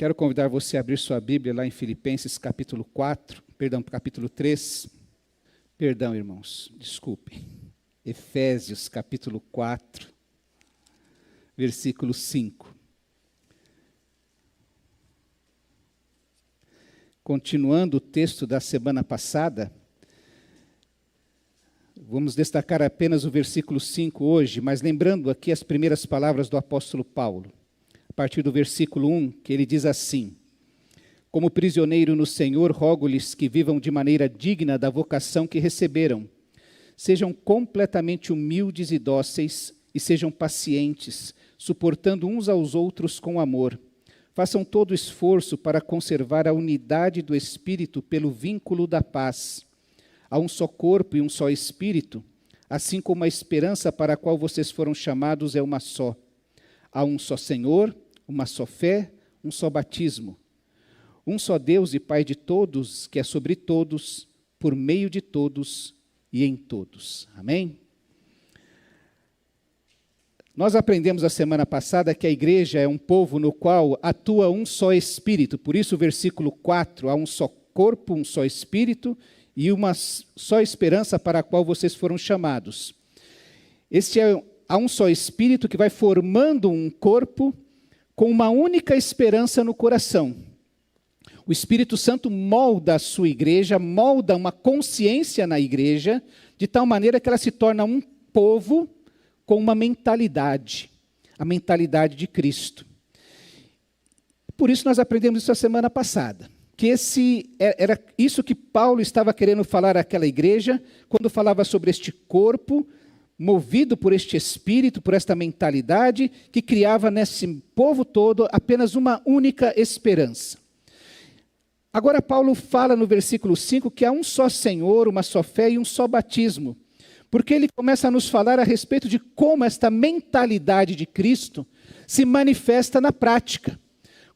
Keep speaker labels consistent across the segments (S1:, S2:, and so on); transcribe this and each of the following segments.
S1: Quero convidar você a abrir sua Bíblia lá em Filipenses capítulo 4, capítulo 3. Perdão, irmãos, desculpem. Efésios capítulo 4, versículo 5. Continuando o texto da semana passada, vamos destacar apenas o versículo 5 hoje, mas lembrando aqui as primeiras palavras do apóstolo Paulo. A partir do versículo 1, que ele diz assim: como prisioneiro no Senhor, rogo-lhes que vivam de maneira digna da vocação que receberam. Sejam completamente humildes e dóceis, e sejam pacientes, suportando uns aos outros com amor. Façam todo o esforço para conservar a unidade do Espírito pelo vínculo da paz. Há um só corpo e um só Espírito, assim como a esperança para a qual vocês foram chamados é uma só. Há um só Senhor, uma só fé, um só batismo. Um só Deus e Pai de todos, que é sobre todos, por meio de todos e em todos. Amém? Nós aprendemos a semana passada que a igreja é um povo no qual atua um só Espírito. Por isso o versículo 4, há um só corpo, um só Espírito e uma só esperança para a qual vocês foram chamados. Há um só Espírito que vai formando um corpo com uma única esperança no coração. O Espírito Santo molda a sua igreja, molda uma consciência na igreja, de tal maneira que ela se torna um povo com uma mentalidade, a mentalidade de Cristo. Por isso nós aprendemos isso a semana passada, que era isso que Paulo estava querendo falar àquela igreja, quando falava sobre este corpo, movido por este Espírito, por esta mentalidade, que criava nesse povo todo apenas uma única esperança. Agora Paulo fala no versículo 5 que há um só Senhor, uma só fé e um só batismo, porque ele começa a nos falar a respeito de como esta mentalidade de Cristo se manifesta na prática.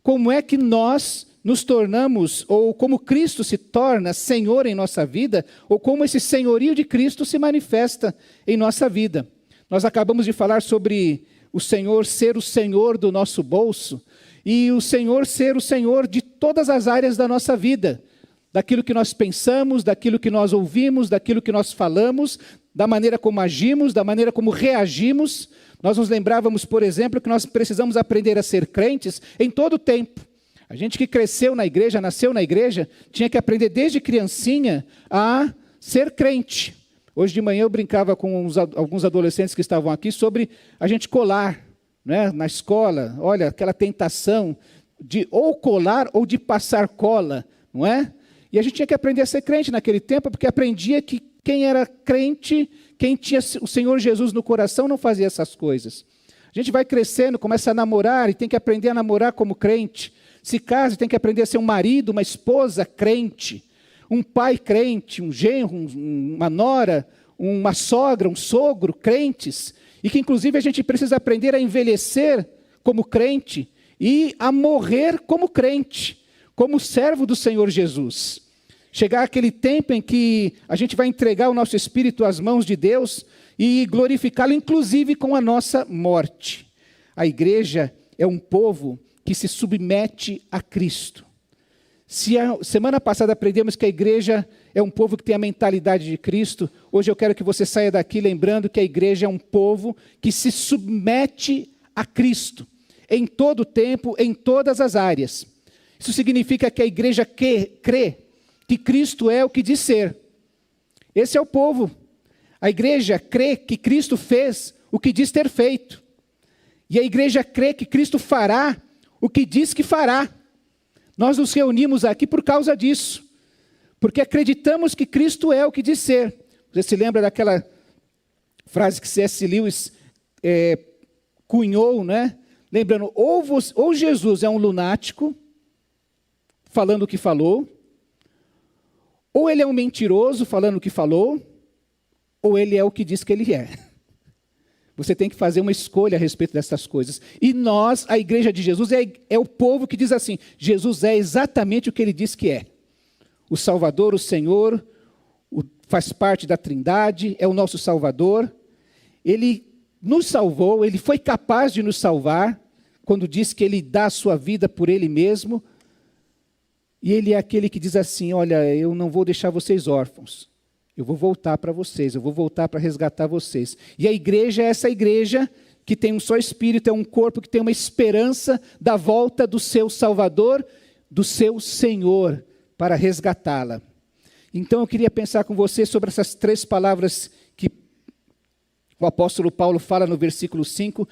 S1: Como é que nós nos tornamos, ou como Cristo se torna Senhor em nossa vida, ou como esse senhorio de Cristo se manifesta em nossa vida. Nós acabamos de falar sobre o Senhor ser o Senhor do nosso bolso, e o Senhor ser o Senhor de todas as áreas da nossa vida, daquilo que nós pensamos, daquilo que nós ouvimos, daquilo que nós falamos, da maneira como agimos, da maneira como reagimos. Nós nos lembrávamos, por exemplo, que nós precisamos aprender a ser crentes em todo o tempo. A gente que cresceu na igreja, nasceu na igreja, tinha que aprender desde criancinha a ser crente. Hoje de manhã eu brincava com alguns adolescentes que estavam aqui sobre a gente colar, né, na escola. Olha, aquela tentação de ou colar ou de passar cola, não é? E a gente tinha que aprender a ser crente naquele tempo, porque aprendia que quem era crente, quem tinha o Senhor Jesus no coração, não fazia essas coisas. A gente vai crescendo, começa a namorar e tem que aprender a namorar como crente. Se casa, tem que aprender a ser um marido, uma esposa crente, um pai crente, um genro, uma nora, uma sogra, um sogro crentes, e que inclusive a gente precisa aprender a envelhecer como crente e a morrer como crente, como servo do Senhor Jesus. Chegar aquele tempo em que a gente vai entregar o nosso espírito às mãos de Deus e glorificá-lo inclusive com a nossa morte. A igreja é um povo que se submete a Cristo. Se a semana passada aprendemos que a igreja é um povo que tem a mentalidade de Cristo, hoje eu quero que você saia daqui lembrando que a igreja é um povo que se submete a Cristo, em todo o tempo, em todas as áreas. Isso significa que a igreja crê que Cristo é o que diz ser. Esse é o povo. A igreja crê que Cristo fez o que diz ter feito. E a igreja crê que Cristo fará o que diz que fará. Nós nos reunimos aqui por causa disso, porque acreditamos que Cristo é o que diz ser. Você se lembra daquela frase que C.S. Lewis cunhou, né? Lembrando, ou Jesus é um lunático, falando o que falou, ou ele é um mentiroso, falando o que falou, ou ele é o que diz que ele é. Você tem que fazer uma escolha a respeito dessas coisas. E nós, a igreja de Jesus, é o povo que diz assim, Jesus é exatamente o que ele diz que é. O Salvador, o Senhor, faz parte da Trindade, é o nosso Salvador. Ele nos salvou, ele foi capaz de nos salvar, quando diz que ele dá a sua vida por ele mesmo, e ele é aquele que diz assim, olha, eu não vou deixar vocês órfãos, eu vou voltar para vocês, eu vou voltar para resgatar vocês. E a igreja é essa igreja que tem um só Espírito, é um corpo que tem uma esperança da volta do seu Salvador, do seu Senhor, para resgatá-la. Então eu queria pensar com você sobre essas 3 palavras que o apóstolo Paulo fala no versículo 5,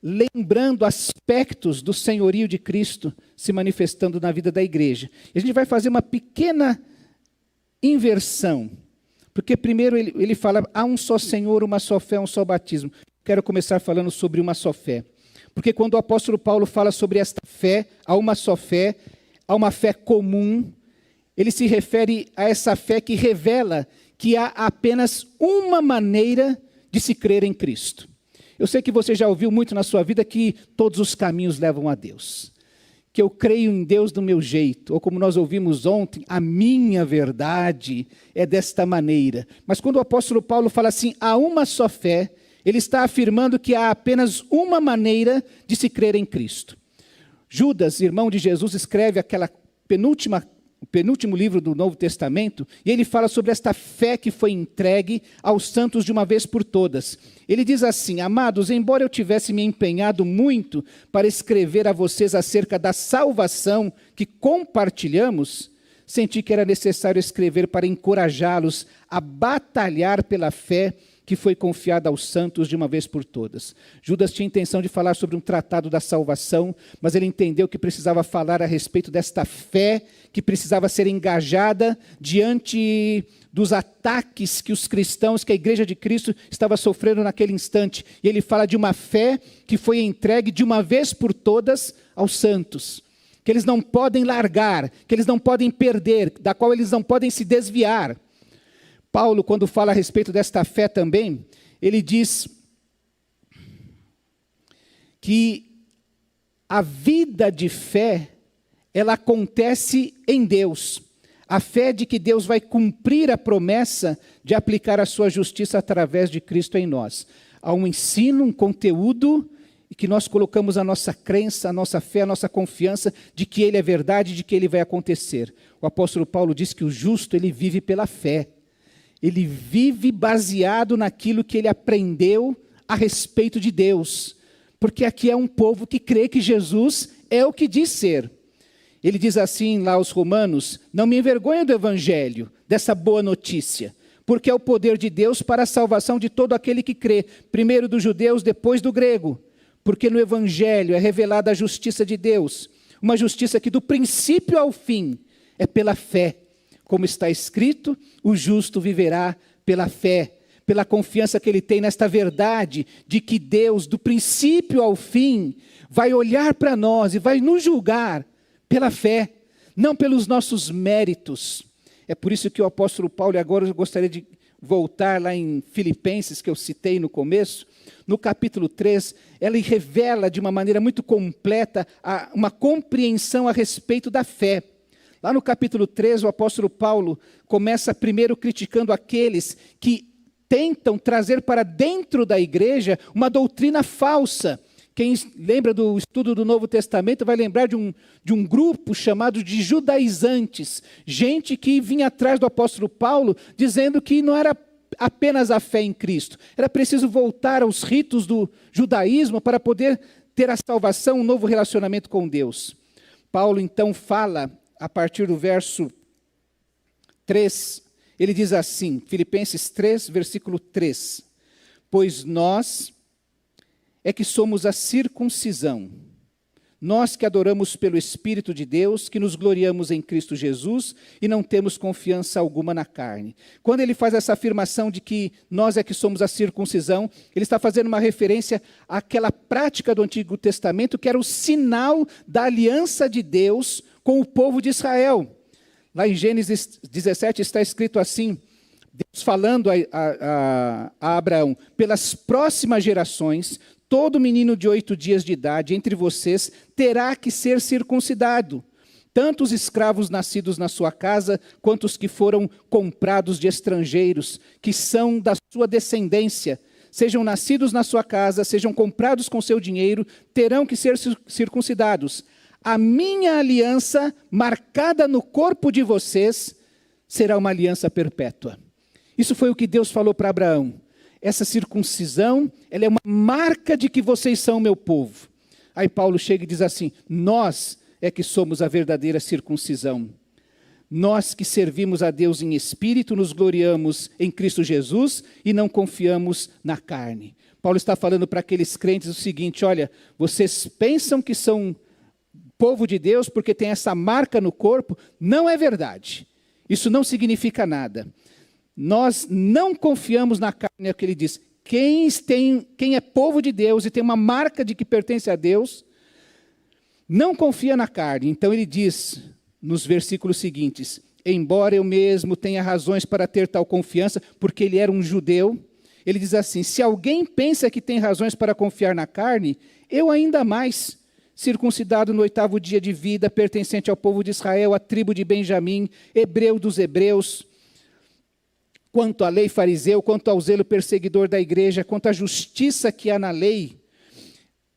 S1: lembrando aspectos do senhorio de Cristo se manifestando na vida da igreja. E a gente vai fazer uma pequena inversão, porque primeiro ele fala, há um só Senhor, uma só fé, um só batismo. Quero começar falando sobre uma só fé, porque quando o apóstolo Paulo fala sobre esta fé, há uma só fé, há uma fé comum, ele se refere a essa fé que revela que há apenas uma maneira de se crer em Cristo. Eu sei que você já ouviu muito na sua vida que todos os caminhos levam a Deus, que eu creio em Deus do meu jeito, ou como nós ouvimos ontem, a minha verdade é desta maneira. Mas quando o apóstolo Paulo fala assim, há uma só fé, ele está afirmando que há apenas uma maneira de se crer em Cristo. Judas, irmão de Jesus, escreve o penúltimo livro do Novo Testamento, e ele fala sobre esta fé que foi entregue aos santos de uma vez por todas. Ele diz assim, amados, embora eu tivesse me empenhado muito para escrever a vocês acerca da salvação que compartilhamos, senti que era necessário escrever para encorajá-los a batalhar pela fé que foi confiada aos santos de uma vez por todas. Judas tinha intenção de falar sobre um tratado da salvação, mas ele entendeu que precisava falar a respeito desta fé que precisava ser engajada diante dos ataques que os cristãos, que a igreja de Cristo estava sofrendo naquele instante. E ele fala de uma fé que foi entregue de uma vez por todas aos santos, que eles não podem largar, que eles não podem perder, da qual eles não podem se desviar. Paulo, quando fala a respeito desta fé também, ele diz que a vida de fé, ela acontece em Deus. A fé de que Deus vai cumprir a promessa de aplicar a sua justiça através de Cristo em nós. Há um ensino, um conteúdo, e que nós colocamos a nossa crença, a nossa fé, a nossa confiança de que Ele é verdade, de que Ele vai acontecer. O apóstolo Paulo diz que o justo, ele vive pela fé. Ele vive baseado naquilo que ele aprendeu a respeito de Deus. Porque aqui é um povo que crê que Jesus é o que diz ser. Ele diz assim lá aos Romanos, não me envergonho do evangelho, dessa boa notícia, porque é o poder de Deus para a salvação de todo aquele que crê, primeiro dos judeus, depois do grego. Porque no evangelho é revelada a justiça de Deus, uma justiça que do princípio ao fim é pela fé. Como está escrito, o justo viverá pela fé, pela confiança que ele tem nesta verdade, de que Deus, do princípio ao fim, vai olhar para nós e vai nos julgar pela fé, não pelos nossos méritos. É por isso que o apóstolo Paulo, e agora eu gostaria de voltar lá em Filipenses, que eu citei no começo, no capítulo 3, ela revela de uma maneira muito completa uma compreensão a respeito da fé. Lá no capítulo 3, o apóstolo Paulo começa primeiro criticando aqueles que tentam trazer para dentro da igreja uma doutrina falsa. Quem lembra do estudo do Novo Testamento vai lembrar de um grupo chamado de judaizantes. Gente que vinha atrás do apóstolo Paulo dizendo que não era apenas a fé em Cristo. Era preciso voltar aos ritos do judaísmo para poder ter a salvação, um novo relacionamento com Deus. Paulo então fala, a partir do verso 3, ele diz assim, Filipenses 3, versículo 3, pois nós é que somos a circuncisão, nós que adoramos pelo Espírito de Deus, que nos gloriamos em Cristo Jesus e não temos confiança alguma na carne. Quando ele faz essa afirmação de que nós é que somos a circuncisão, ele está fazendo uma referência àquela prática do Antigo Testamento que era o sinal da aliança de Deus com o povo de Israel. Lá em Gênesis 17 está escrito assim, Deus falando a Abraão, pelas próximas gerações, todo menino de 8 dias de idade entre vocês terá que ser circuncidado, tanto os escravos nascidos na sua casa, quanto os que foram comprados de estrangeiros, que são da sua descendência, sejam nascidos na sua casa, sejam comprados com seu dinheiro, terão que ser circuncidados. A minha aliança, marcada no corpo de vocês, será uma aliança perpétua. Isso foi o que Deus falou para Abraão. Essa circuncisão, ela é uma marca de que vocês são meu povo. Aí Paulo chega e diz assim, nós é que somos a verdadeira circuncisão. Nós que servimos a Deus em espírito, nos gloriamos em Cristo Jesus e não confiamos na carne. Paulo está falando para aqueles crentes o seguinte, olha, vocês pensam que são povo de Deus porque tem essa marca no corpo? Não é verdade. Isso não significa nada. Nós não confiamos na carne, é o que ele diz. Quem é povo de Deus e tem uma marca de que pertence a Deus, não confia na carne. Então ele diz nos versículos seguintes, embora eu mesmo tenha razões para ter tal confiança, porque ele era um judeu, ele diz assim, se alguém pensa que tem razões para confiar na carne, eu ainda mais, circuncidado no 8º dia de vida, pertencente ao povo de Israel, à tribo de Benjamim, hebreu dos hebreus, quanto à lei fariseu, quanto ao zelo perseguidor da igreja, quanto à justiça que há na lei,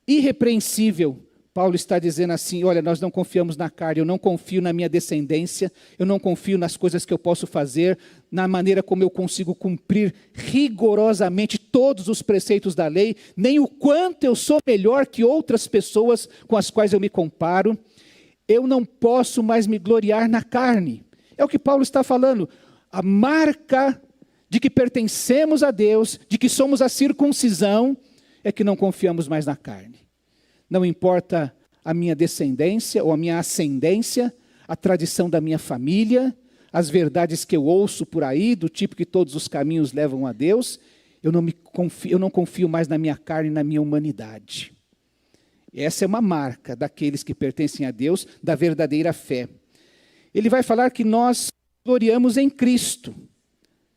S1: irrepreensível. Paulo está dizendo assim, olha, nós não confiamos na carne, eu não confio na minha descendência, eu não confio nas coisas que eu posso fazer, na maneira como eu consigo cumprir rigorosamente todos os preceitos da lei, nem o quanto eu sou melhor que outras pessoas com as quais eu me comparo. Eu não posso mais me gloriar na carne. É o que Paulo está falando. A marca de que pertencemos a Deus, de que somos a circuncisão, é que não confiamos mais na carne. Não importa a minha descendência ou a minha ascendência, a tradição da minha família, as verdades que eu ouço por aí, do tipo que todos os caminhos levam a Deus, eu não confio mais na minha carne e na minha humanidade. Essa é uma marca daqueles que pertencem a Deus, da verdadeira fé. Ele vai falar que nós gloriamos em Cristo.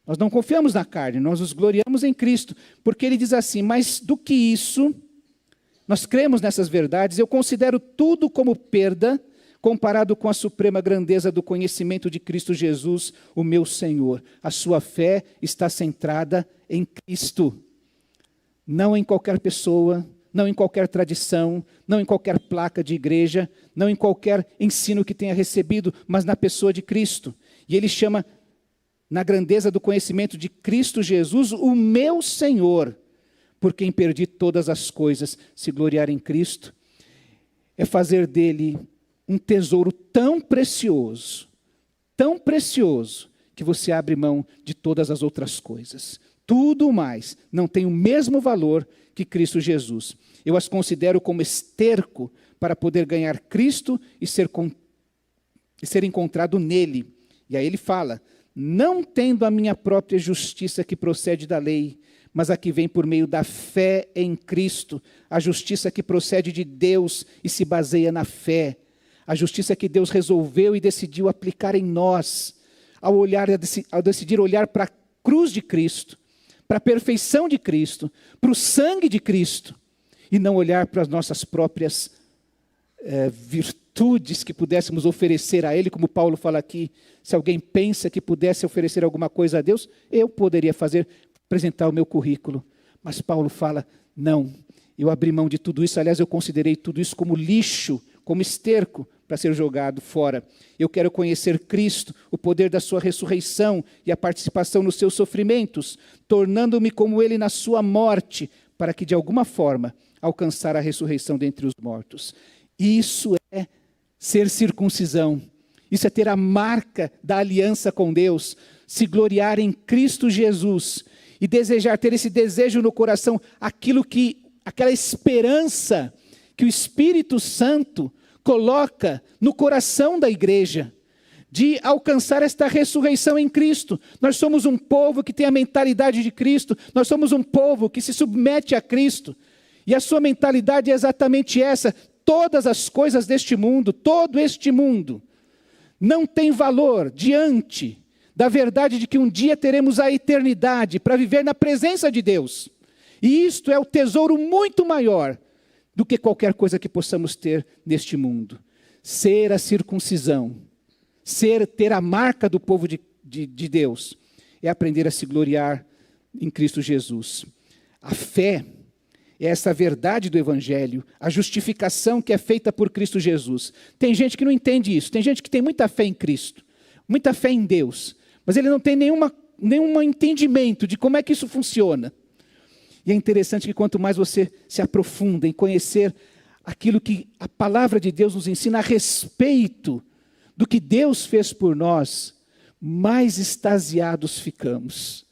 S1: Nós não confiamos na carne, nós nos gloriamos em Cristo. Porque ele diz assim, mas do que isso, nós cremos nessas verdades, eu considero tudo como perda, comparado com a suprema grandeza do conhecimento de Cristo Jesus, o meu Senhor. A sua fé está centrada em Cristo, não em qualquer pessoa, não em qualquer tradição, não em qualquer placa de igreja, não em qualquer ensino que tenha recebido, mas na pessoa de Cristo. E ele chama, na grandeza do conhecimento de Cristo Jesus, o meu Senhor, por quem perdi todas as coisas. Se gloriar em Cristo é fazer dele um tesouro tão precioso, que você abre mão de todas as outras coisas. Tudo mais não tem o mesmo valor que Cristo Jesus. Eu as considero como esterco para poder ganhar Cristo e ser encontrado nele. E aí ele fala, não tendo a minha própria justiça que procede da lei, mas a que vem por meio da fé em Cristo, a justiça que procede de Deus e se baseia na fé, a justiça que Deus resolveu e decidiu aplicar em nós, ao decidir olhar para a cruz de Cristo, para a perfeição de Cristo, para o sangue de Cristo, e não olhar para as nossas próprias virtudes que pudéssemos oferecer a Ele, como Paulo fala aqui, se alguém pensa que pudesse oferecer alguma coisa a Deus, eu poderia apresentar o meu currículo. Mas Paulo fala, não, eu abri mão de tudo isso, aliás, eu considerei tudo isso como lixo, como esterco, para ser jogado fora. Eu quero conhecer Cristo, o poder da sua ressurreição e a participação nos seus sofrimentos, tornando-me como Ele na sua morte, para que de alguma forma alcançar a ressurreição dentre os mortos. Isso é ser circuncisão. Isso é ter a marca da aliança com Deus, se gloriar em Cristo Jesus e desejar, ter esse desejo no coração, aquela esperança que o Espírito Santo coloca no coração da igreja, de alcançar esta ressurreição em Cristo. Nós somos um povo que tem a mentalidade de Cristo, nós somos um povo que se submete a Cristo, e a sua mentalidade é exatamente essa: todas as coisas deste mundo, todo este mundo, não tem valor diante da verdade de que um dia teremos a eternidade para viver na presença de Deus. E isto é o tesouro muito maior do que qualquer coisa que possamos ter neste mundo. Ser a circuncisão, ter a marca do povo de Deus, é aprender a se gloriar em Cristo Jesus. A fé é essa verdade do Evangelho, a justificação que é feita por Cristo Jesus. Tem gente que não entende isso, tem gente que tem muita fé em Cristo, muita fé em Deus, mas ele não tem nenhum entendimento de como é que isso funciona. E é interessante que quanto mais você se aprofunda em conhecer aquilo que a palavra de Deus nos ensina a respeito do que Deus fez por nós, mais extasiados ficamos,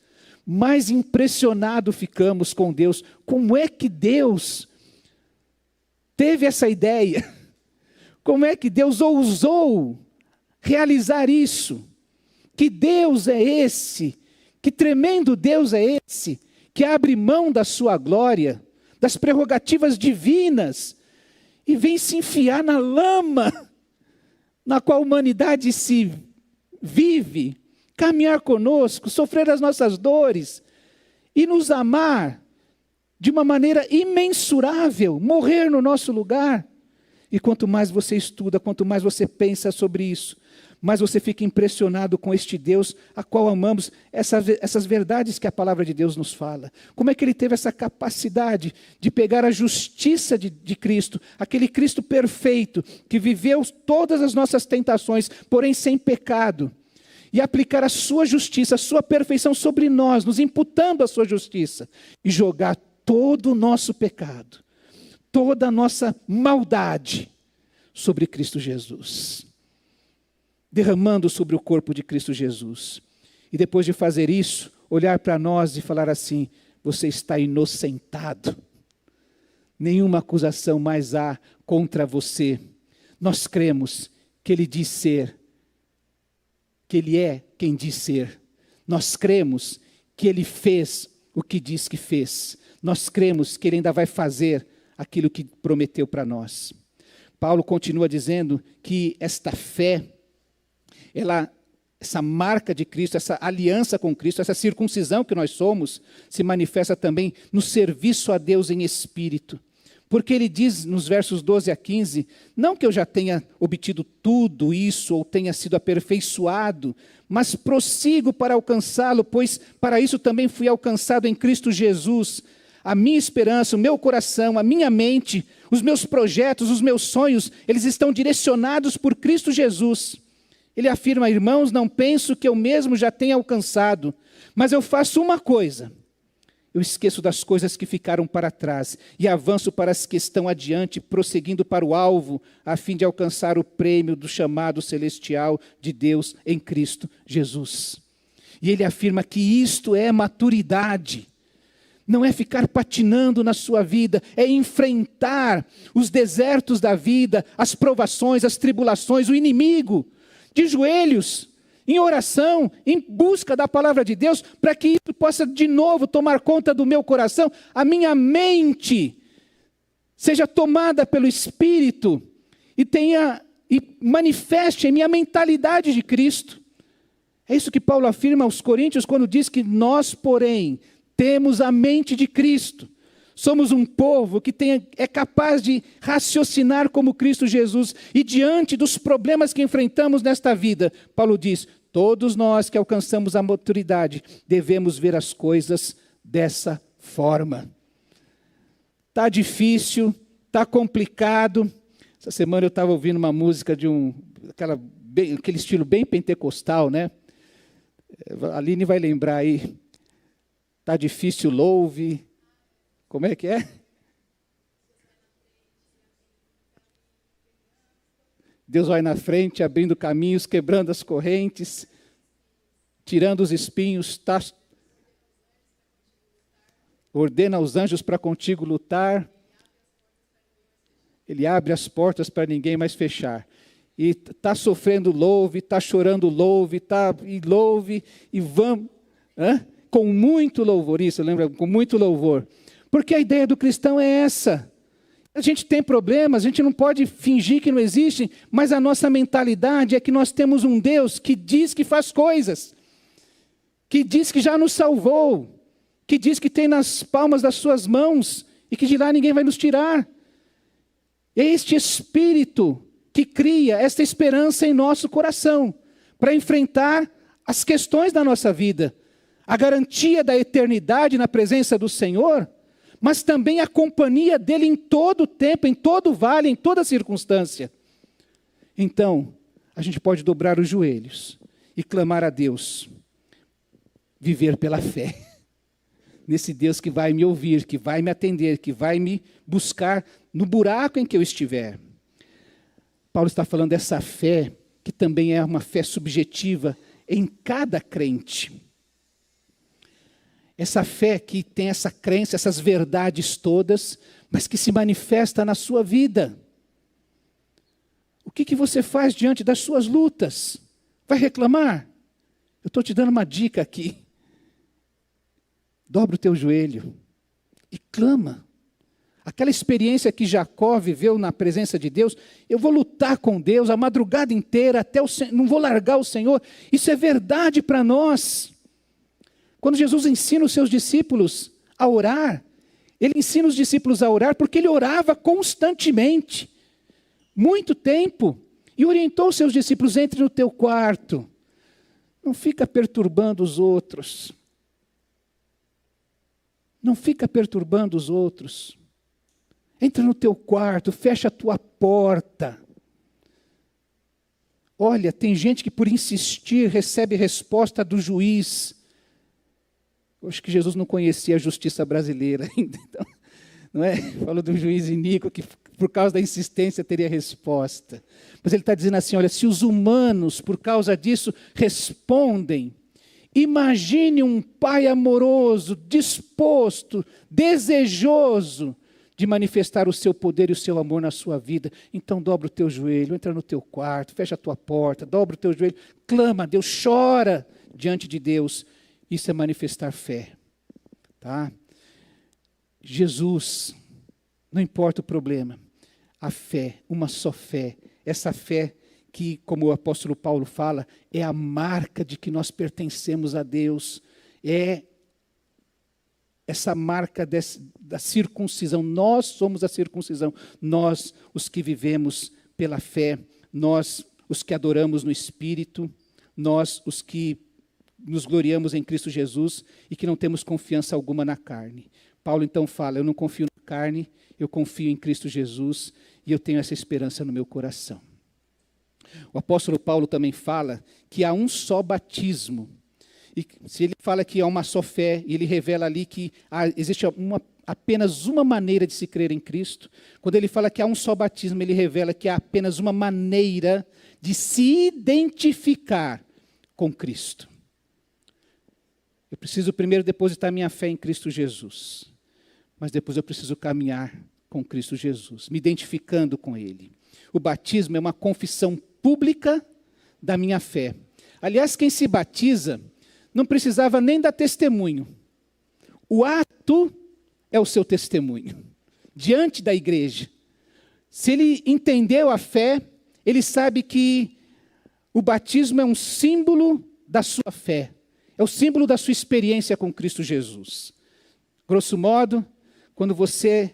S1: mais impressionados ficamos com Deus. Como é que Deus teve essa ideia? Como é que Deus ousou realizar isso? Que Deus é esse? Que tremendo Deus é esse? Que abre mão da sua glória, das prerrogativas divinas, e vem se enfiar na lama na qual a humanidade se vive, caminhar conosco, sofrer as nossas dores, e nos amar de uma maneira imensurável, morrer no nosso lugar. E quanto mais você estuda, quanto mais você pensa sobre isso, mais você fica impressionado com este Deus a qual amamos, essas verdades que a palavra de Deus nos fala. Como é que ele teve essa capacidade de pegar a justiça de Cristo, aquele Cristo perfeito, que viveu todas as nossas tentações, porém sem pecado, e aplicar a sua justiça, a sua perfeição sobre nós, nos imputando a sua justiça, e jogar todo o nosso pecado, toda a nossa maldade sobre Cristo Jesus, derramando sobre o corpo de Cristo Jesus. E depois de fazer isso, olhar para nós e falar assim: você está inocentado, nenhuma acusação mais há contra você. Nós cremos que Ele diz ser, que Ele é quem diz ser. Nós cremos que Ele fez o que diz que fez. Nós cremos que Ele ainda vai fazer aquilo que prometeu para nós. Paulo continua dizendo que esta fé, essa marca de Cristo, essa aliança com Cristo, essa circuncisão que nós somos, se manifesta também no serviço a Deus em espírito. Porque ele diz nos versos 12 a 15, não que eu já tenha obtido tudo isso, ou tenha sido aperfeiçoado, mas prossigo para alcançá-lo, pois para isso também fui alcançado em Cristo Jesus. A minha esperança, o meu coração, a minha mente, os meus projetos, os meus sonhos, eles estão direcionados por Cristo Jesus. Ele afirma: irmãos, não penso que eu mesmo já tenha alcançado, mas eu faço uma coisa: eu esqueço das coisas que ficaram para trás e avanço para as que estão adiante, prosseguindo para o alvo, a fim de alcançar o prêmio do chamado celestial de Deus em Cristo Jesus. E ele afirma que isto é maturidade. Não é ficar patinando na sua vida, é enfrentar os desertos da vida, as provações, as tribulações, o inimigo, de joelhos, em oração, em busca da palavra de Deus, para que isso possa de novo tomar conta do meu coração, a minha mente seja tomada pelo Espírito e manifeste em minha mentalidade de Cristo. É isso que Paulo afirma aos Coríntios quando diz que nós, porém, temos a mente de Cristo. Somos um povo que é capaz de raciocinar como Cristo Jesus. E diante dos problemas que enfrentamos nesta vida, Paulo diz: todos nós que alcançamos a maturidade devemos ver as coisas dessa forma. Está difícil, está complicado. Essa semana eu estava ouvindo uma música de aquele estilo bem pentecostal, né? A Aline vai lembrar aí. Está difícil, louve. Como é que é? Deus vai na frente, abrindo caminhos, quebrando as correntes, tirando os espinhos, ordena aos anjos para contigo lutar. Ele abre as portas para ninguém mais fechar. E está sofrendo, louve, está chorando, louve, louve, e vamos... com muito louvor, isso, lembra? Com muito louvor. Porque a ideia do cristão é essa. A gente tem problemas, a gente não pode fingir que não existem, mas a nossa mentalidade é que nós temos um Deus que diz que faz coisas, que diz que já nos salvou, que diz que tem nas palmas das suas mãos e que de lá ninguém vai nos tirar. É este Espírito que cria esta esperança em nosso coração para enfrentar as questões da nossa vida. A garantia da eternidade na presença do Senhor mas também a companhia dele em todo o tempo, em todo vale, em toda circunstância. Então, a gente pode dobrar os joelhos e clamar a Deus, viver pela fé, nesse Deus que vai me ouvir, que vai me atender, que vai me buscar no buraco em que eu estiver. Paulo está falando dessa fé, que também é uma fé subjetiva em cada crente. Essa fé que tem essa crença, essas verdades todas, mas que se manifesta na sua vida. O que você faz diante das suas lutas? Vai reclamar? Eu estou te dando uma dica aqui. Dobra o teu joelho e clama. Aquela experiência que Jacó viveu na presença de Deus, eu vou lutar com Deus a madrugada inteira, não vou largar o Senhor. Isso é verdade para nós. Quando Jesus ensina os seus discípulos a orar, ele ensina os discípulos a orar porque ele orava constantemente, muito tempo, e orientou os seus discípulos: entre no teu quarto, não fica perturbando os outros. Não fica perturbando os outros. Entra no teu quarto, fecha a tua porta. Olha, tem gente que por insistir recebe resposta do juiz. Eu acho que Jesus não conhecia a justiça brasileira ainda. Então, não é? Falou do juiz iníquo que por causa da insistência teria resposta. Mas ele está dizendo assim, olha, se os humanos por causa disso respondem, imagine um pai amoroso, disposto, desejoso de manifestar o seu poder e o seu amor na sua vida. Então dobra o teu joelho, entra no teu quarto, fecha a tua porta, dobra o teu joelho, clama a Deus, chora diante de Deus. Isso é manifestar fé. Tá? Jesus, não importa o problema, a fé, uma só fé, essa fé que, como o apóstolo Paulo fala, é a marca de que nós pertencemos a Deus, é essa marca da circuncisão. Nós somos a circuncisão, nós os que vivemos pela fé, nós os que adoramos no Espírito, nós os que nos gloriamos em Cristo Jesus e que não temos confiança alguma na carne. Paulo então fala, eu não confio na carne, eu confio em Cristo Jesus e eu tenho essa esperança no meu coração. O apóstolo Paulo também fala que há um só batismo. E se ele fala que há uma só fé, e ele revela ali que existe apenas uma maneira de se crer em Cristo. Quando ele fala que há um só batismo, ele revela que há apenas uma maneira de se identificar com Cristo. Eu preciso primeiro depositar minha fé em Cristo Jesus. Mas depois eu preciso caminhar com Cristo Jesus, me identificando com Ele. O batismo é uma confissão pública da minha fé. Aliás, quem se batiza não precisava nem dar testemunho. O ato é o seu testemunho, diante da igreja. Se ele entendeu a fé, ele sabe que o batismo é um símbolo da sua fé. É o símbolo da sua experiência com Cristo Jesus. Grosso modo, quando você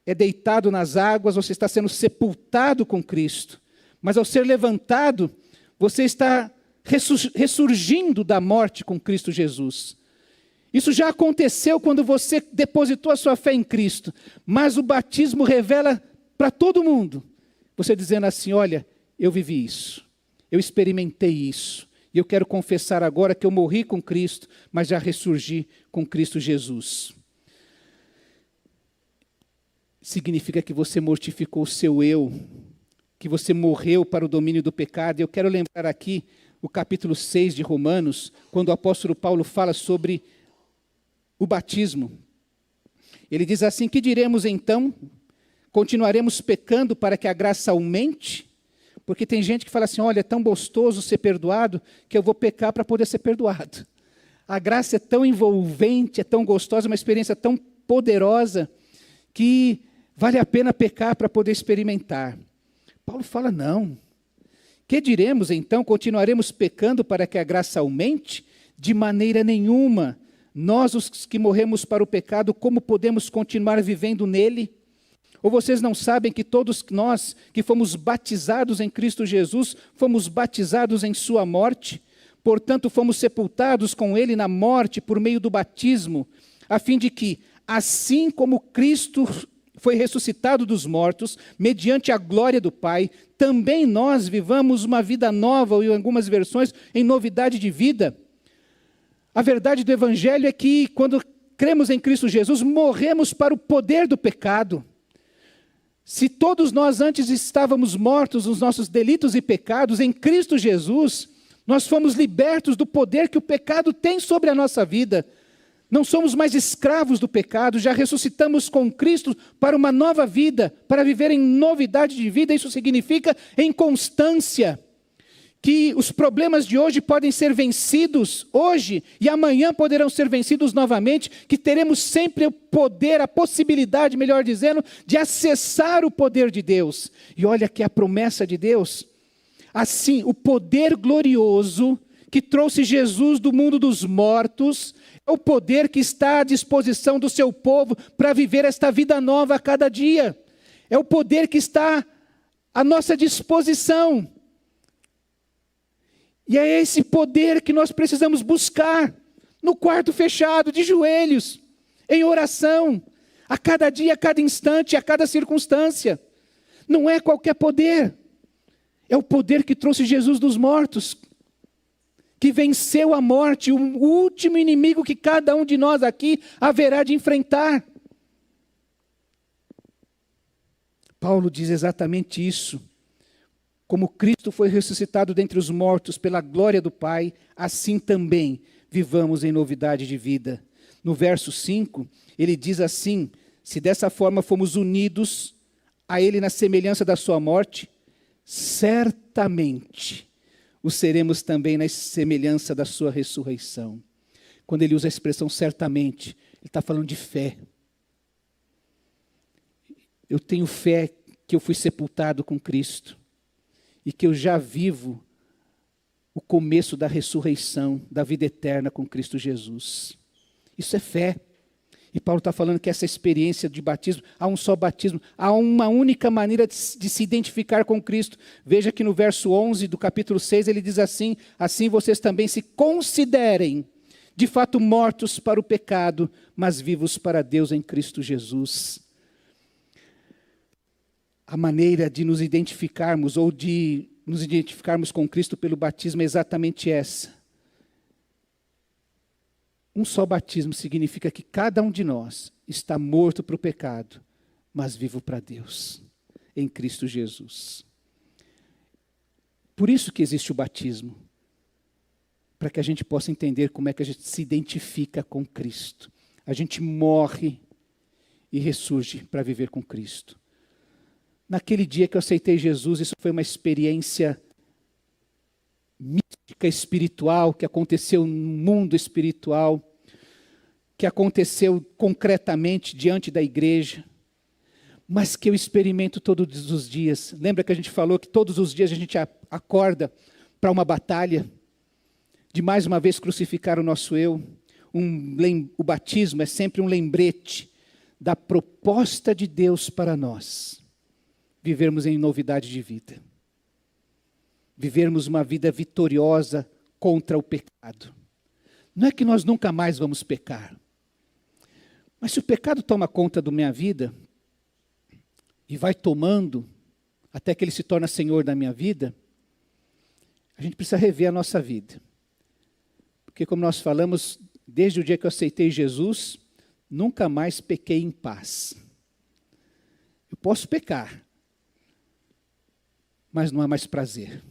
S1: é deitado nas águas, você está sendo sepultado com Cristo. Mas ao ser levantado, você está ressurgindo da morte com Cristo Jesus. Isso já aconteceu quando você depositou a sua fé em Cristo. Mas o batismo revela para todo mundo. Você dizendo assim, olha, eu vivi isso. Eu experimentei isso. E eu quero confessar agora que eu morri com Cristo, mas já ressurgi com Cristo Jesus. Significa que você mortificou o seu eu, que você morreu para o domínio do pecado. Eu quero lembrar aqui o capítulo 6 de Romanos, quando o apóstolo Paulo fala sobre o batismo. Ele diz assim, que diremos então? Continuaremos pecando para que a graça aumente? Porque tem gente que fala assim, olha, é tão gostoso ser perdoado, que eu vou pecar para poder ser perdoado. A graça é tão envolvente, é tão gostosa, uma experiência tão poderosa, que vale a pena pecar para poder experimentar. Paulo fala, não. Que diremos então? Continuaremos pecando para que a graça aumente? De maneira nenhuma. Nós, os que morremos para o pecado, como podemos continuar vivendo nele? Ou vocês não sabem que todos nós que fomos batizados em Cristo Jesus, fomos batizados em sua morte? Portanto, fomos sepultados com ele na morte por meio do batismo, a fim de que, assim como Cristo foi ressuscitado dos mortos, mediante a glória do Pai, também nós vivamos uma vida nova, ou em algumas versões, em novidade de vida. A verdade do Evangelho é que, quando cremos em Cristo Jesus, morremos para o poder do pecado. Se todos nós antes estávamos mortos nos nossos delitos e pecados, em Cristo Jesus, nós fomos libertos do poder que o pecado tem sobre a nossa vida. Não somos mais escravos do pecado, já ressuscitamos com Cristo para uma nova vida, para viver em novidade de vida. Isso significa em constância, que os problemas de hoje podem ser vencidos hoje e amanhã poderão ser vencidos novamente, que teremos sempre o poder, a possibilidade, melhor dizendo, de acessar o poder de Deus. E olha que a promessa de Deus, assim, o poder glorioso que trouxe Jesus do mundo dos mortos, é o poder que está à disposição do seu povo para viver esta vida nova a cada dia. É o poder que está à nossa disposição. E é esse poder que nós precisamos buscar no quarto fechado, de joelhos, em oração, a cada dia, a cada instante, a cada circunstância. Não é qualquer poder, é o poder que trouxe Jesus dos mortos, que venceu a morte, o último inimigo que cada um de nós aqui haverá de enfrentar. Paulo diz exatamente isso. Como Cristo foi ressuscitado dentre os mortos pela glória do Pai, assim também vivamos em novidade de vida. No verso 5, ele diz assim: se dessa forma fomos unidos a Ele na semelhança da sua morte, certamente o seremos também na semelhança da sua ressurreição. Quando ele usa a expressão certamente, ele está falando de fé. Eu tenho fé que eu fui sepultado com Cristo e que eu já vivo o começo da ressurreição, da vida eterna com Cristo Jesus. Isso é fé. E Paulo está falando que essa experiência de batismo, há um só batismo, há uma única maneira de se identificar com Cristo. Veja que no verso 11 do capítulo 6 ele diz assim: assim vocês também se considerem de fato mortos para o pecado, mas vivos para Deus em Cristo Jesus. A maneira de nos identificarmos ou de nos identificarmos com Cristo pelo batismo é exatamente essa. Um só batismo significa que cada um de nós está morto para o pecado, mas vivo para Deus, em Cristo Jesus. Por isso que existe o batismo, para que a gente possa entender como é que a gente se identifica com Cristo. A gente morre e ressurge para viver com Cristo. Naquele dia que eu aceitei Jesus, isso foi uma experiência mística, espiritual, que aconteceu no mundo espiritual, que aconteceu concretamente diante da igreja, mas que eu experimento todos os dias. Lembra que a gente falou que todos os dias a gente acorda para uma batalha, de mais uma vez crucificar o nosso eu? O batismo é sempre um lembrete da proposta de Deus para nós. Vivermos em novidade de vida. Vivermos uma vida vitoriosa contra o pecado. Não é que nós nunca mais vamos pecar. Mas se o pecado toma conta da minha vida, e vai tomando, até que ele se torna senhor da minha vida, a gente precisa rever a nossa vida. Porque como nós falamos, desde o dia que eu aceitei Jesus, nunca mais pequei em paz. Eu posso pecar, mas não há mais prazer.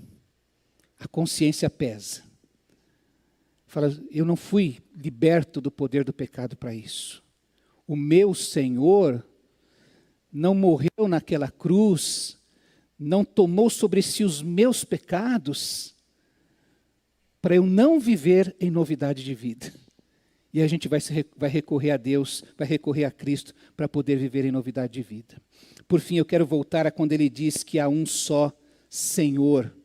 S1: A consciência pesa. Fala, eu não fui liberto do poder do pecado para isso. O meu Senhor não morreu naquela cruz, não tomou sobre si os meus pecados, para eu não viver em novidade de vida. E a gente vai recorrer a Deus, vai recorrer a Cristo, para poder viver em novidade de vida. Por fim, eu quero voltar a quando ele diz que há um só Senhor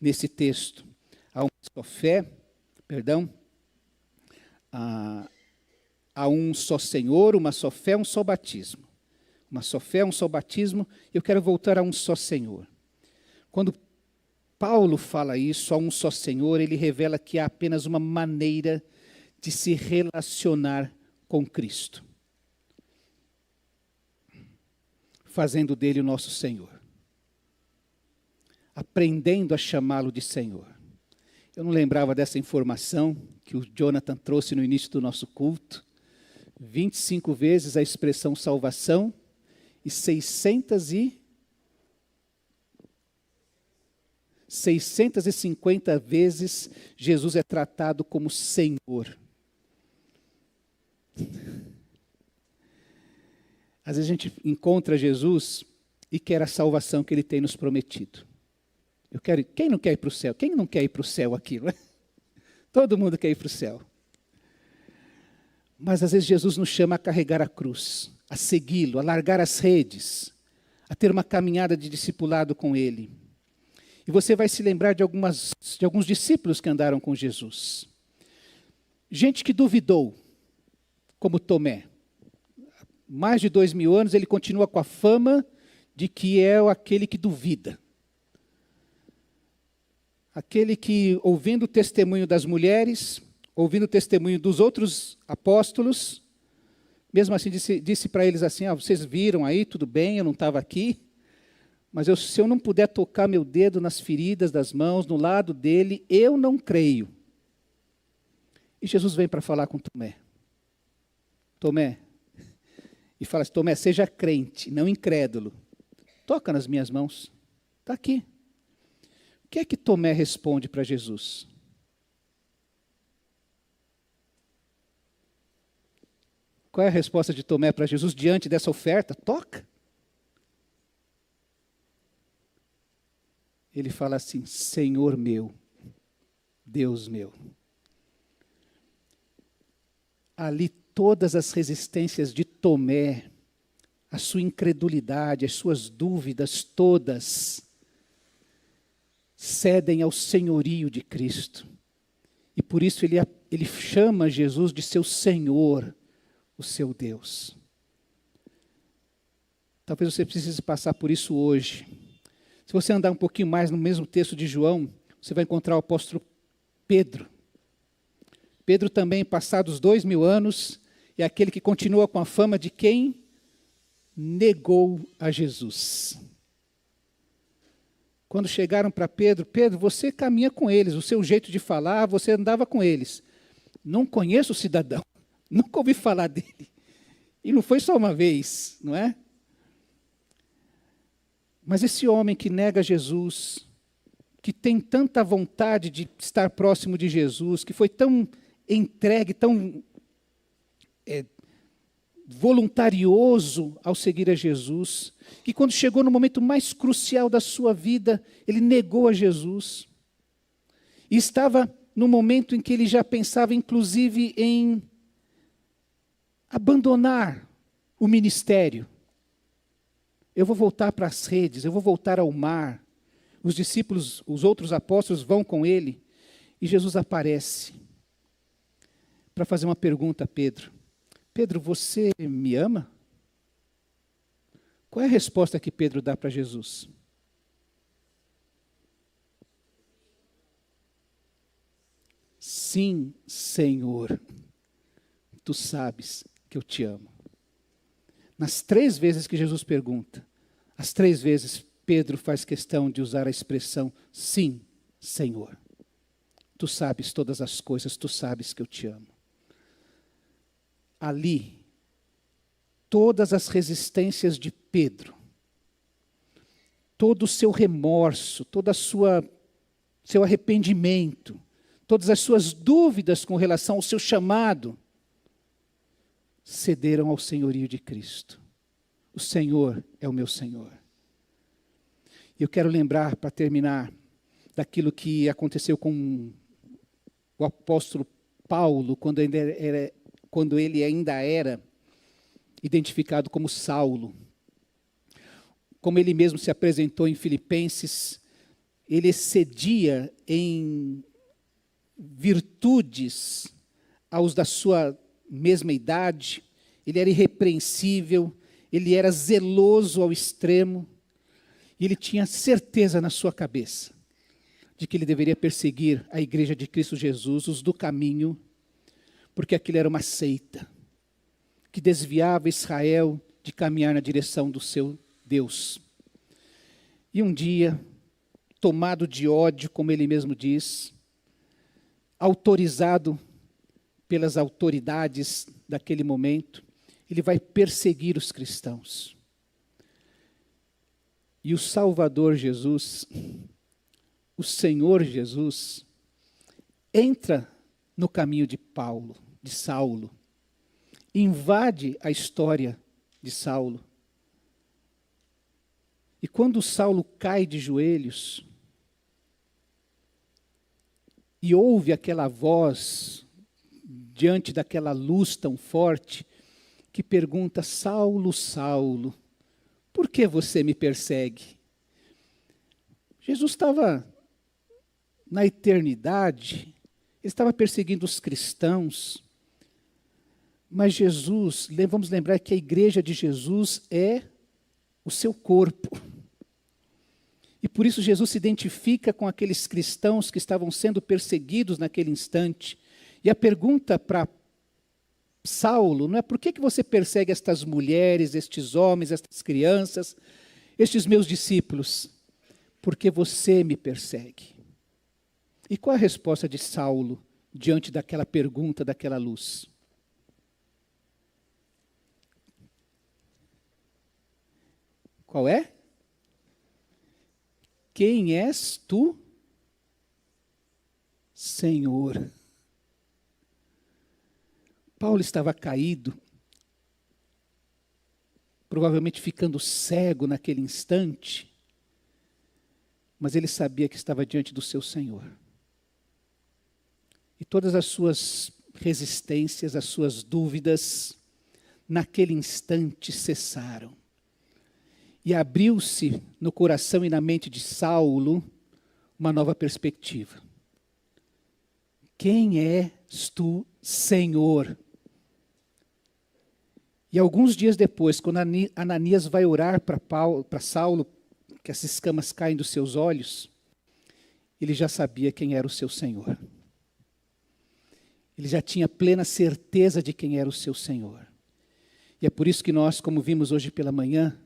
S1: nesse texto. Há uma só fé, há um só Senhor, uma só fé, um só batismo. Uma só fé, um só batismo. Eu quero voltar a um só Senhor. Quando Paulo fala isso, há um só Senhor, ele revela que há apenas uma maneira de se relacionar com Cristo. fazendo dele o nosso Senhor. Aprendendo a chamá-lo de Senhor. Eu não lembrava dessa informação que o Jonathan trouxe no início do nosso culto. 25 vezes a expressão salvação e 650 vezes Jesus é tratado como Senhor. Às vezes a gente encontra Jesus e quer a salvação que Ele tem nos prometido. Quem não quer ir para o céu? Quem não quer ir para o céu aqui? Não é? Todo mundo quer ir para o céu. Mas às vezes Jesus nos chama a carregar a cruz, a segui-lo, a largar as redes, a ter uma caminhada de discipulado com Ele. E você vai se lembrar de alguns discípulos que andaram com Jesus. Gente que duvidou, como Tomé. Mais de 2000 anos ele continua com a fama de que é aquele que duvida. Aquele que, ouvindo o testemunho das mulheres, ouvindo o testemunho dos outros apóstolos, mesmo assim disse para eles assim, vocês viram aí, tudo bem, eu não estava aqui, mas se eu não puder tocar meu dedo nas feridas das mãos, no lado dele, eu não creio. E Jesus vem para falar com Tomé. Tomé, e fala assim, Tomé, seja crente, não incrédulo. Toca nas minhas mãos, está aqui. O que é que Tomé responde para Jesus? Qual é a resposta de Tomé para Jesus diante dessa oferta? Toca. Ele fala assim, Senhor meu, Deus meu. Ali todas as resistências de Tomé, a sua incredulidade, as suas dúvidas todas, cedem ao senhorio de Cristo. E por isso ele chama Jesus de seu Senhor, o seu Deus. Talvez você precise passar por isso hoje. Se você andar um pouquinho mais no mesmo texto de João, você vai encontrar o apóstolo Pedro. Pedro também, passados 2000 anos, é aquele que continua com a fama de quem negou a Jesus. Quando chegaram para Pedro, Pedro, você caminha com eles, o seu jeito de falar, você andava com eles. Não conheço o cidadão, nunca ouvi falar dele. E não foi só uma vez, não é? Mas esse homem que nega Jesus, que tem tanta vontade de estar próximo de Jesus, que foi tão entregue, tão voluntarioso ao seguir a Jesus, que quando chegou no momento mais crucial da sua vida, ele negou a Jesus. E estava no momento em que ele já pensava, inclusive, em abandonar o ministério. Eu vou voltar para as redes, eu vou voltar ao mar. Os discípulos, os outros apóstolos vão com ele. E Jesus aparece para fazer uma pergunta a Pedro. Pedro, você me ama? Qual é a resposta que Pedro dá para Jesus? Sim, Senhor, tu sabes que eu te amo. Nas 3 vezes que Jesus pergunta, as 3 vezes Pedro faz questão de usar a expressão, sim, Senhor. Tu sabes todas as coisas, tu sabes que eu te amo. Ali, todas as resistências de Pedro, todo o seu remorso, todo seu arrependimento, todas as suas dúvidas com relação ao seu chamado, cederam ao senhorio de Cristo. O Senhor é o meu Senhor. Eu quero lembrar, para terminar, daquilo que aconteceu com o apóstolo Paulo, quando ele ainda era identificado como Saulo. Como ele mesmo se apresentou em Filipenses, ele excedia em virtudes aos da sua mesma idade, ele era irrepreensível, ele era zeloso ao extremo, e ele tinha certeza na sua cabeça de que ele deveria perseguir a igreja de Cristo Jesus, os do caminho, porque aquilo era uma seita que desviava Israel de caminhar na direção do seu Deus. E um dia, tomado de ódio, como ele mesmo diz, autorizado pelas autoridades daquele momento, ele vai perseguir os cristãos. E o Salvador Jesus, o Senhor Jesus, entra no caminho de Paulo, de Saulo, invade a história de Saulo. E quando Saulo cai de joelhos e ouve aquela voz diante daquela luz tão forte, que pergunta: Saulo, Saulo, por que você me persegue? Jesus estava na eternidade, ele estava perseguindo os cristãos, mas Jesus, vamos lembrar que a igreja de Jesus é o seu corpo. E por isso Jesus se identifica com aqueles cristãos que estavam sendo perseguidos naquele instante. E a pergunta para Saulo não é: por que você persegue estas mulheres, estes homens, estas crianças, estes meus discípulos? Porque você me persegue. E qual a resposta de Saulo diante daquela pergunta, daquela luz? Qual é? Quem és tu, Senhor? Paulo estava caído, provavelmente ficando cego naquele instante, mas ele sabia que estava diante do seu Senhor. E todas as suas resistências, as suas dúvidas, naquele instante cessaram. E abriu-se no coração e na mente de Saulo uma nova perspectiva. Quem és tu, Senhor? E alguns dias depois, quando Ananias vai orar para Saulo, que as escamas caem dos seus olhos, ele já sabia quem era o seu Senhor. Ele já tinha plena certeza de quem era o seu Senhor. E é por isso que nós, como vimos hoje pela manhã,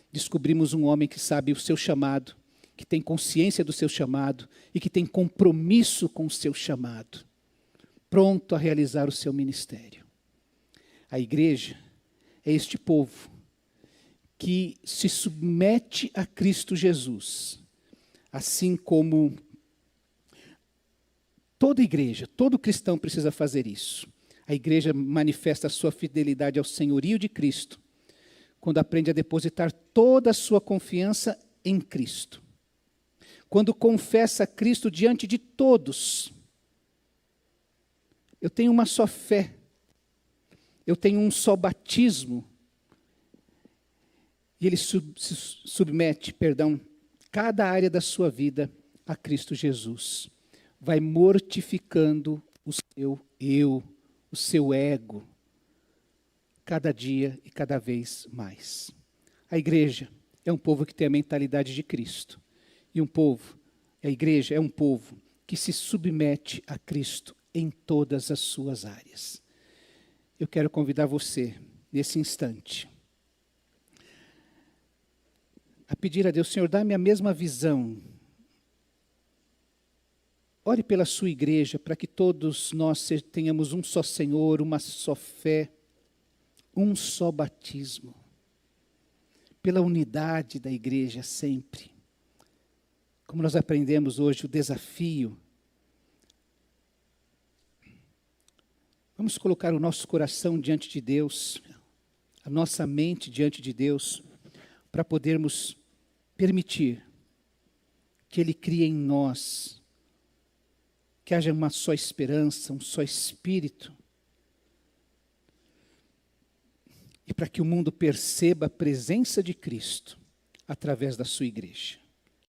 S1: descobrimos um homem que sabe o seu chamado, que tem consciência do seu chamado e que tem compromisso com o seu chamado, pronto a realizar o seu ministério. A igreja é este povo que se submete a Cristo Jesus, assim como toda igreja, todo cristão precisa fazer isso. A igreja manifesta a sua fidelidade ao senhorio de Cristo, quando aprende a depositar toda a sua confiança em Cristo. Quando confessa Cristo diante de todos. Eu tenho uma só fé. Eu tenho um só batismo. E ele submete, cada área da sua vida a Cristo Jesus. Vai mortificando o seu eu, o seu ego, cada dia e cada vez mais. A igreja é um povo que tem a mentalidade de Cristo. E a igreja é um povo que se submete a Cristo em todas as suas áreas. Eu quero convidar você, nesse instante, a pedir a Deus: Senhor, dá-me a mesma visão. Ore pela sua igreja, para que todos nós tenhamos um só Senhor, uma só fé, um só batismo, pela unidade da igreja sempre. Como nós aprendemos hoje, o desafio. Vamos colocar o nosso coração diante de Deus, a nossa mente diante de Deus, para podermos permitir que Ele crie em nós, que haja uma só esperança, um só Espírito, e para que o mundo perceba a presença de Cristo através da sua igreja.